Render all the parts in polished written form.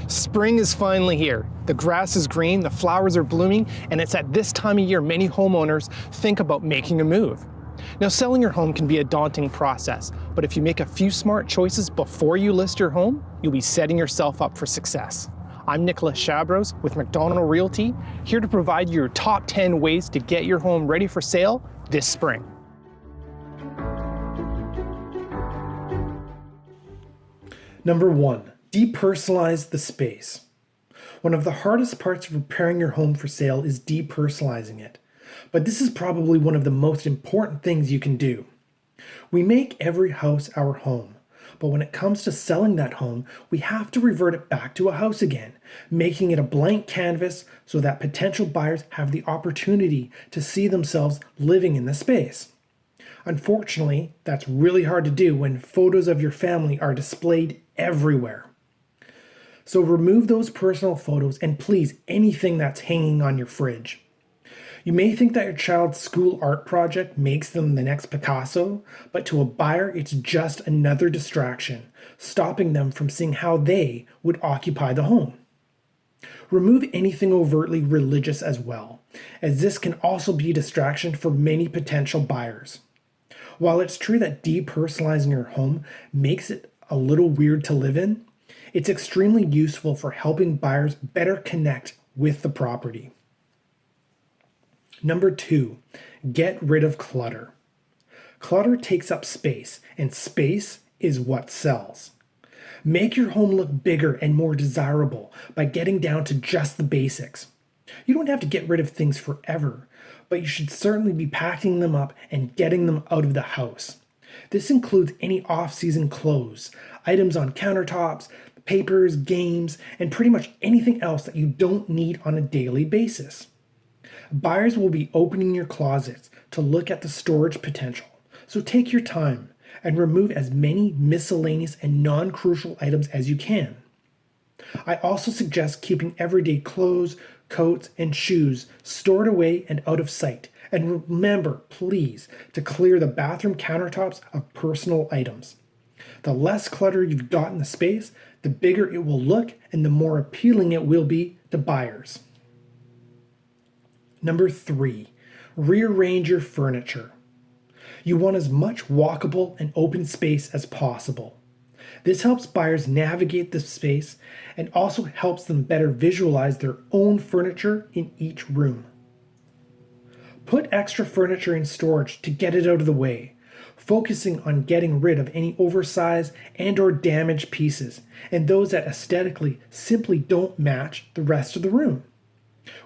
Spring is finally here. The grass is green, the flowers are blooming, and it's at this time of year many homeowners think about making a move. Now, selling your home can be a daunting process, but if you make a few smart choices before you list your home, you'll be setting yourself up for success. I'm Nicholas Chabros with McDonald Realty, here to provide you your top 10 ways to get your home ready for sale this spring. Number 1. Depersonalize the space. One of the hardest parts of preparing your home for sale is depersonalizing it. But this is probably one of the most important things you can do. We make every house our home, but when it comes to selling that home, we have to revert it back to a house again, making it a blank canvas so that potential buyers have the opportunity to see themselves living in the space. Unfortunately, that's really hard to do when photos of your family are displayed everywhere. So remove those personal photos and please anything that's hanging on your fridge. You may think that your child's school art project makes them the next Picasso, but to a buyer it's just another distraction, stopping them from seeing how they would occupy the home. Remove anything overtly religious as well, as this can also be a distraction for many potential buyers. While it's true that depersonalizing your home makes it a little weird to live in, it's extremely useful for helping buyers better connect with the property. Number 2, get rid of clutter. Clutter takes up space, and space is what sells. Make your home look bigger and more desirable by getting down to just the basics. You don't have to get rid of things forever, but you should certainly be packing them up and getting them out of the house. This includes any off-season clothes, items on countertops, papers, games, and pretty much anything else that you don't need on a daily basis. Buyers will be opening your closets to look at the storage potential, so take your time and remove as many miscellaneous and non-crucial items as you can. I also suggest keeping everyday clothes, coats, and shoes stored away and out of sight. And remember, please, to clear the bathroom countertops of personal items. The less clutter you've got in the space, the bigger it will look and the more appealing it will be to buyers. Number 3, rearrange your furniture. You want as much walkable and open space as possible. This helps buyers navigate the space and also helps them better visualize their own furniture in each room. Put extra furniture in storage to get it out of the way, focusing on getting rid of any oversized and/or damaged pieces and those that aesthetically simply don't match the rest of the room.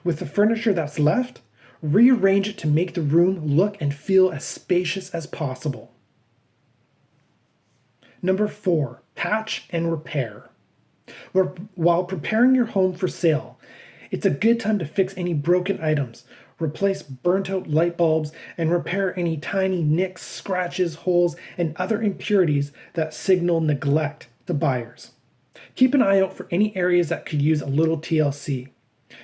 With the furniture that's left, rearrange it to make the room look and feel as spacious as possible. Number 4, patch and repair. While preparing your home for sale, it's a good time to fix any broken items, replace burnt-out light bulbs, and repair any tiny nicks, scratches, holes, and other impurities that signal neglect to buyers. Keep an eye out for any areas that could use a little TLC.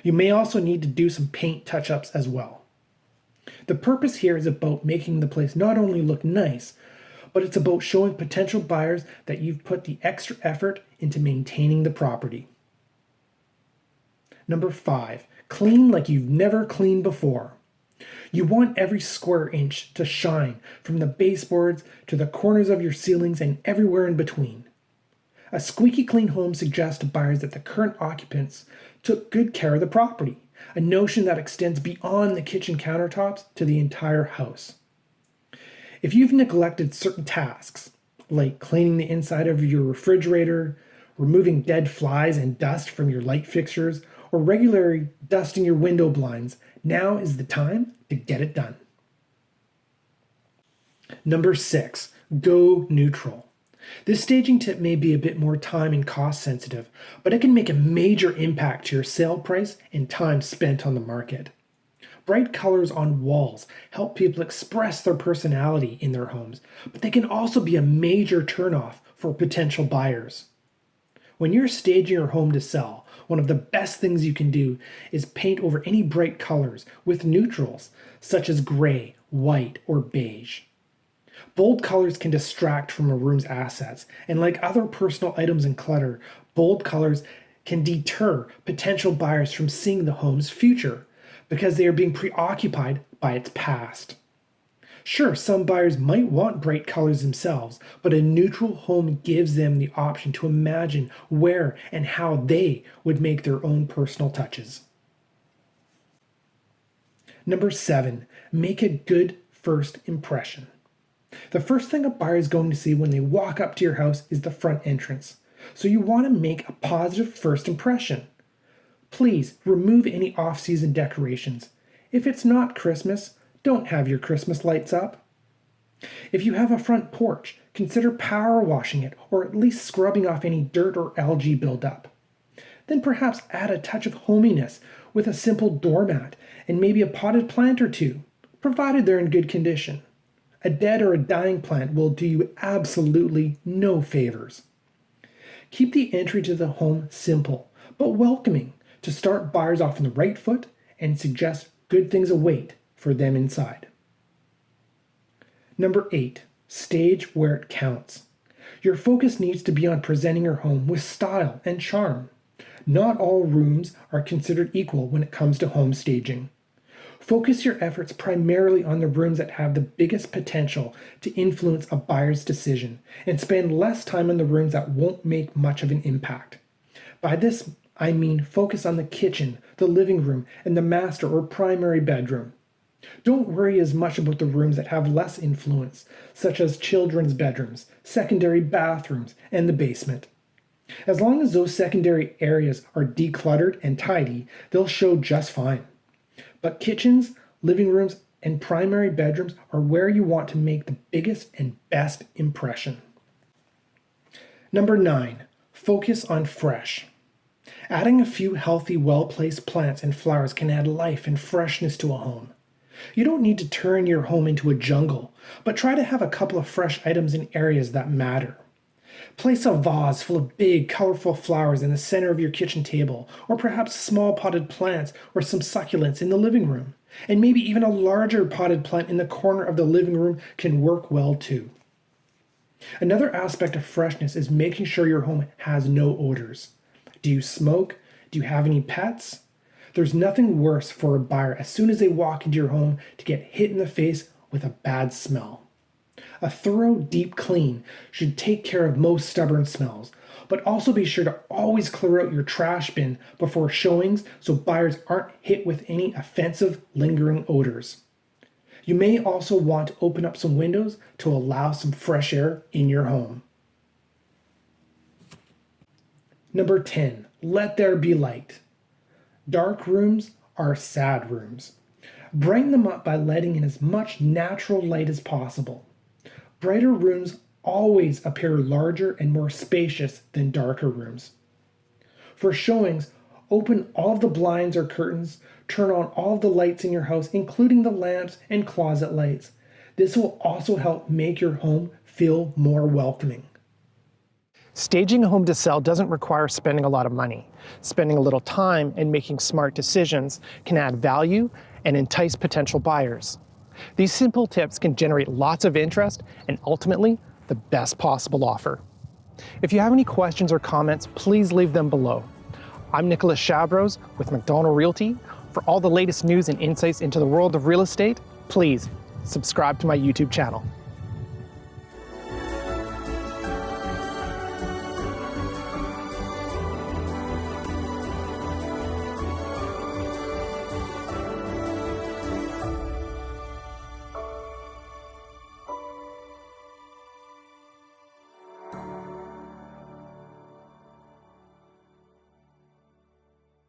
You may also need to do some paint touch-ups as well. The purpose here is about making the place not only look nice, but it's about showing potential buyers that you've put the extra effort into maintaining the property. Number 5, clean like you've never cleaned before. You want every square inch to shine, from the baseboards to the corners of your ceilings and everywhere in between. A squeaky clean home suggests to buyers that the current occupants took good care of the property, a notion that extends beyond the kitchen countertops to the entire house. If you've neglected certain tasks, like cleaning the inside of your refrigerator, removing dead flies and dust from your light fixtures, or regularly dusting your window blinds, now is the time to get it done. Number 6, go neutral. This staging tip may be a bit more time and cost sensitive, but it can make a major impact to your sale price and time spent on the market. Bright colors on walls help people express their personality in their homes, but they can also be a major turnoff for potential buyers. When you're staging your home to sell, one of the best things you can do is paint over any bright colors with neutrals, such as gray, white, or beige. Bold colors can distract from a room's assets, and like other personal items and clutter, bold colors can deter potential buyers from seeing the home's future because they are being preoccupied by its past. Sure, some buyers might want bright colors themselves, but a neutral home gives them the option to imagine where and how they would make their own personal touches. Number 7, make a good first impression. The first thing a buyer is going to see when they walk up to your house is the front entrance, so you want to make a positive first impression. Please remove any off-season decorations. If it's not Christmas, don't have your Christmas lights up. If you have a front porch, consider power washing it or at least scrubbing off any dirt or algae buildup. Then perhaps add a touch of hominess with a simple doormat and maybe a potted plant or two, provided they're in good condition. A dead or a dying plant will do you absolutely no favors. Keep the entry to the home simple but welcoming to start buyers off on the right foot and suggest good things await for them inside. Number 8, stage where it counts. Your focus needs to be on presenting your home with style and charm. Not all rooms are considered equal when it comes to home staging. Focus your efforts primarily on the rooms that have the biggest potential to influence a buyer's decision, and spend less time on the rooms that won't make much of an impact. By this, I mean focus on the kitchen, the living room, and the master or primary bedroom. Don't worry as much about the rooms that have less influence, such as children's bedrooms, secondary bathrooms, and the basement. As long as those secondary areas are decluttered and tidy, they'll show just fine. But kitchens, living rooms, and primary bedrooms are where you want to make the biggest and best impression. Number 9, focus on fresh. Adding a few healthy, well-placed plants and flowers can add life and freshness to a home. You don't need to turn your home into a jungle, but try to have a couple of fresh items in areas that matter. Place a vase full of big, colorful flowers in the center of your kitchen table, or perhaps small potted plants or some succulents in the living room. And maybe even a larger potted plant in the corner of the living room can work well too. Another aspect of freshness is making sure your home has no odors. Do you smoke? Do you have any pets? There's nothing worse for a buyer as soon as they walk into your home to get hit in the face with a bad smell. A thorough, deep clean should take care of most stubborn smells, but also be sure to always clear out your trash bin before showings so buyers aren't hit with any offensive, lingering odors. You may also want to open up some windows to allow some fresh air in your home. Number 10, let there be light. Dark rooms are sad rooms. Brighten them up by letting in as much natural light as possible. Brighter rooms always appear larger and more spacious than darker rooms. For showings, open all of the blinds or curtains, turn on all of the lights in your house, including the lamps and closet lights. This will also help make your home feel more welcoming. Staging a home to sell doesn't require spending a lot of money. Spending a little time and making smart decisions can add value and entice potential buyers. These simple tips can generate lots of interest and ultimately the best possible offer. If you have any questions or comments, please leave them below. I'm Nicholas Chabros with McDonald Realty. For all the latest news and insights into the world of real estate, please subscribe to my YouTube channel.